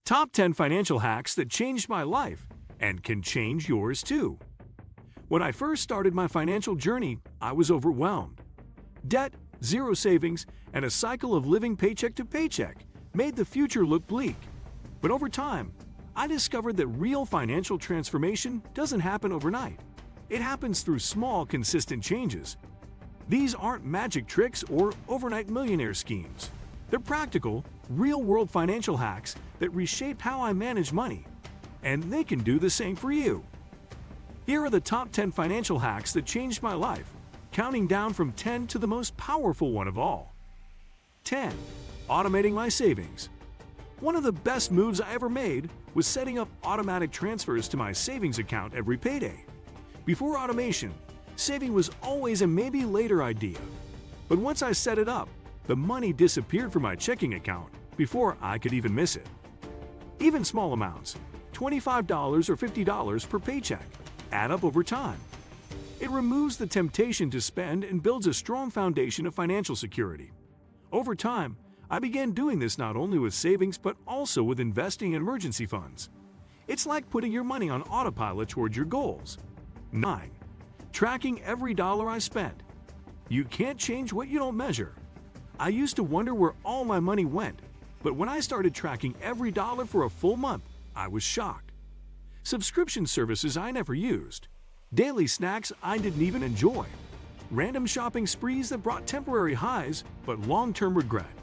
Top 10 financial hacks that changed my life and can change yours too. When I first started my financial journey, I was overwhelmed. Debt, zero savings, and a cycle of living paycheck to paycheck made the future look bleak. But over time, I discovered that real financial transformation doesn't happen overnight. It happens through small, consistent changes. These aren't magic tricks or overnight millionaire schemes. They're practical, real-world financial hacks that reshaped how I manage money. And they can do the same for you. Here are the top 10 financial hacks that changed my life, counting down from 10 to the most powerful one of all. 10. Automating my savings. One of the best moves I ever made was setting up automatic transfers to my savings account every payday. Before automation, saving was always a maybe later idea. But once I set it up, the money disappeared from my checking account before I could even miss it. Even small amounts, $25 or $50 per paycheck, add up over time. It removes the temptation to spend and builds a strong foundation of financial security. Over time, I began doing this not only with savings but also with investing in emergency funds. It's like putting your money on autopilot towards your goals. 9. Tracking every dollar I spent. You can't change what you don't measure. I used to wonder where all my money went, but when I started tracking every dollar for a full month, I was shocked. Subscription services I never used, daily snacks I didn't even enjoy, random shopping sprees that brought temporary highs but long-term regret.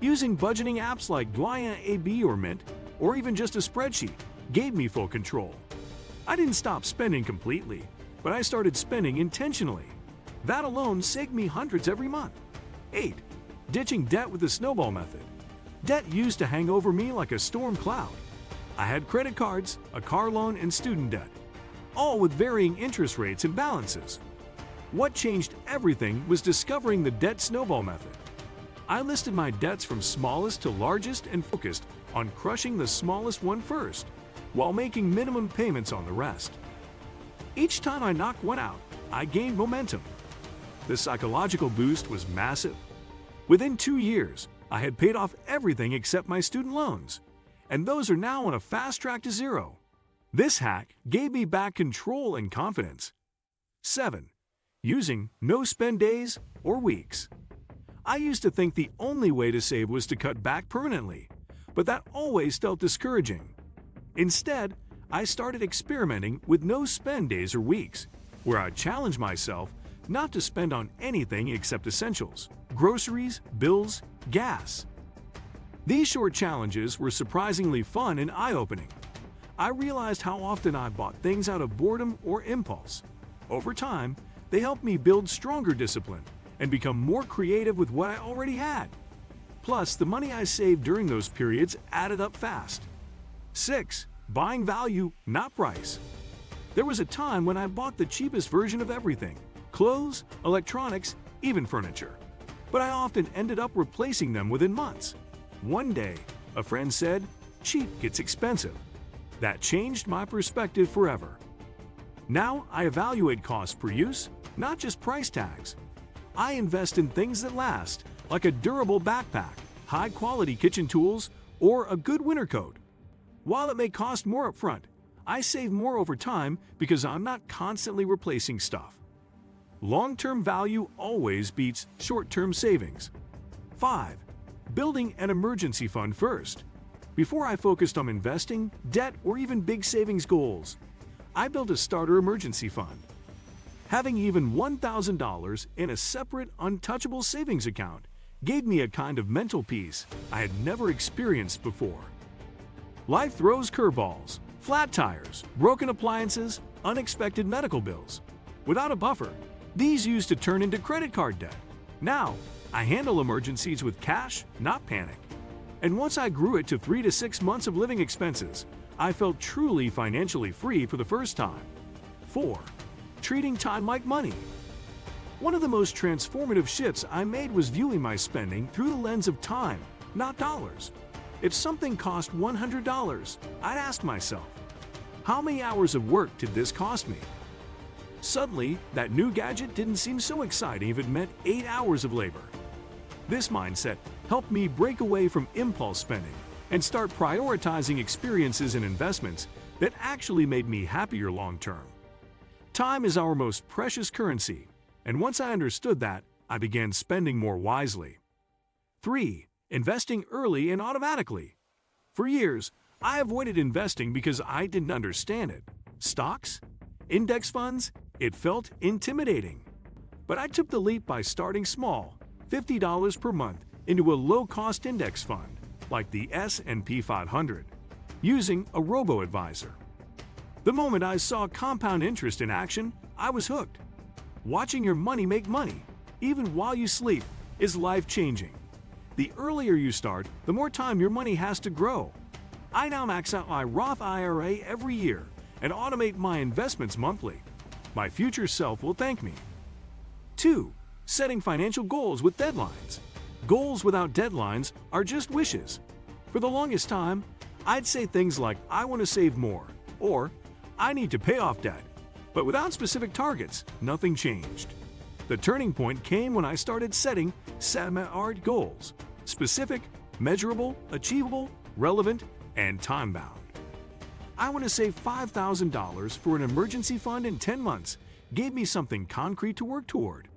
Using budgeting apps like Dwyer AB or Mint, or even just a spreadsheet, gave me full control. I didn't stop spending completely, but I started spending intentionally. That alone saved me hundreds every month. 8. Ditching debt with the snowball method. Debt used to hang over me like a storm cloud. I had credit cards, a car loan, and student debt, all with varying interest rates and balances. What changed everything was discovering the debt snowball method. I listed my debts from smallest to largest and focused on crushing the smallest one first, while making minimum payments on the rest. Each time I knocked one out, I gained momentum. The psychological boost was massive. Within 2 years, I had paid off everything except my student loans, and those are now on a fast track to zero. This hack gave me back control and confidence. 7. Using no-spend days or weeks. I used to think the only way to save was to cut back permanently, but that always felt discouraging. Instead, I started experimenting with no-spend days or weeks, where I challenged myself not to spend on anything except essentials, groceries, bills, gas. These short challenges were surprisingly fun and eye-opening. I realized how often I bought things out of boredom or impulse. Over time, they helped me build stronger discipline and become more creative with what I already had. Plus, the money I saved during those periods added up fast. 6. Buying value, not price. There was a time when I bought the cheapest version of everything: clothes, electronics, even furniture. But I often ended up replacing them within months. One day, a friend said, "Cheap gets expensive." That changed my perspective forever. Now I evaluate cost per use, not just price tags. I invest in things that last, like a durable backpack, high-quality kitchen tools, or a good winter coat. While it may cost more upfront, I save more over time because I'm not constantly replacing stuff. Long-term value always beats short-term savings. 5. Building an emergency fund first. Before I focused on investing, debt, or even big savings goals, I built a starter emergency fund. Having even $1,000 in a separate, untouchable savings account gave me a kind of mental peace I had never experienced before. Life throws curveballs, flat tires, broken appliances, unexpected medical bills. Without a buffer, these used to turn into credit card debt. Now, I handle emergencies with cash, not panic. And once I grew it to 3 to 6 months of living expenses, I felt truly financially free for the first time. 4. Treating time like money. One of the most transformative shifts I made was viewing my spending through the lens of time, not dollars. If something cost $100, I'd ask myself, how many hours of work did this cost me? Suddenly, that new gadget didn't seem so exciting if it meant 8 hours of labor. This mindset helped me break away from impulse spending and start prioritizing experiences and investments that actually made me happier long term. Time is our most precious currency, and once I understood that, I began spending more wisely. 3. Investing early and automatically. For years, I avoided investing because I didn't understand it. Stocks? Index funds? It felt intimidating. But I took the leap by starting small, $50 per month, into a low-cost index fund, like the S&P 500, using a robo-advisor. The moment I saw compound interest in action, I was hooked. Watching your money make money, even while you sleep, is life-changing. The earlier you start, the more time your money has to grow. I now max out my Roth IRA every year and automate my investments monthly. My future self will thank me. 2. Setting financial goals with deadlines. Goals without deadlines are just wishes. For the longest time, I'd say things like, I want to save more, or I need to pay off debt. But without specific targets, nothing changed. The turning point came when I started setting SMART goals: specific, measurable, achievable, relevant, and time-bound. I want to save $5,000 for an emergency fund in 10 months gave me something concrete to work toward.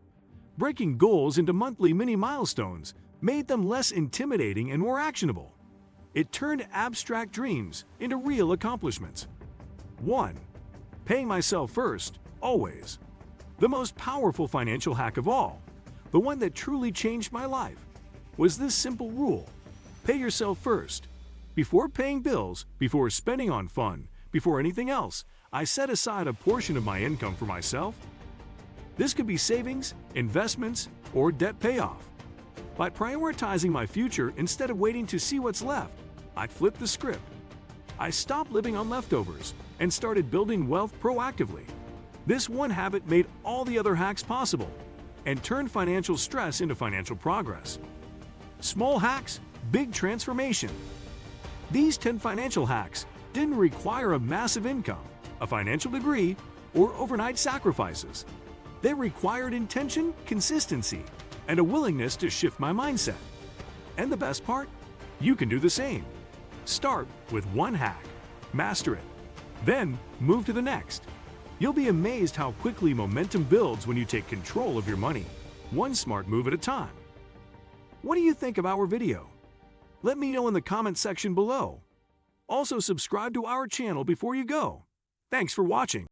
Breaking goals into monthly mini milestones made them less intimidating and more actionable. It turned abstract dreams into real accomplishments. 1. Paying myself first, always. The most powerful financial hack of all, the one that truly changed my life, was this simple rule: pay yourself first. Before paying bills, before spending on fun, before anything else, I set aside a portion of my income for myself. This could be savings, investments, or debt payoff. By prioritizing my future instead of waiting to see what's left, I flipped the script. I stopped living on leftovers and started building wealth proactively. This one habit made all the other hacks possible and turned financial stress into financial progress. Small hacks, big transformation. These 10 financial hacks didn't require a massive income, a financial degree, or overnight sacrifices. They required intention, consistency, and a willingness to shift my mindset. And the best part? You can do the same. Start with one hack, master it, then move to the next. You'll be amazed how quickly momentum builds when you take control of your money, one smart move at a time. What do you think of our video? Let me know in the comment section below. Also, subscribe to our channel before you go. Thanks for watching.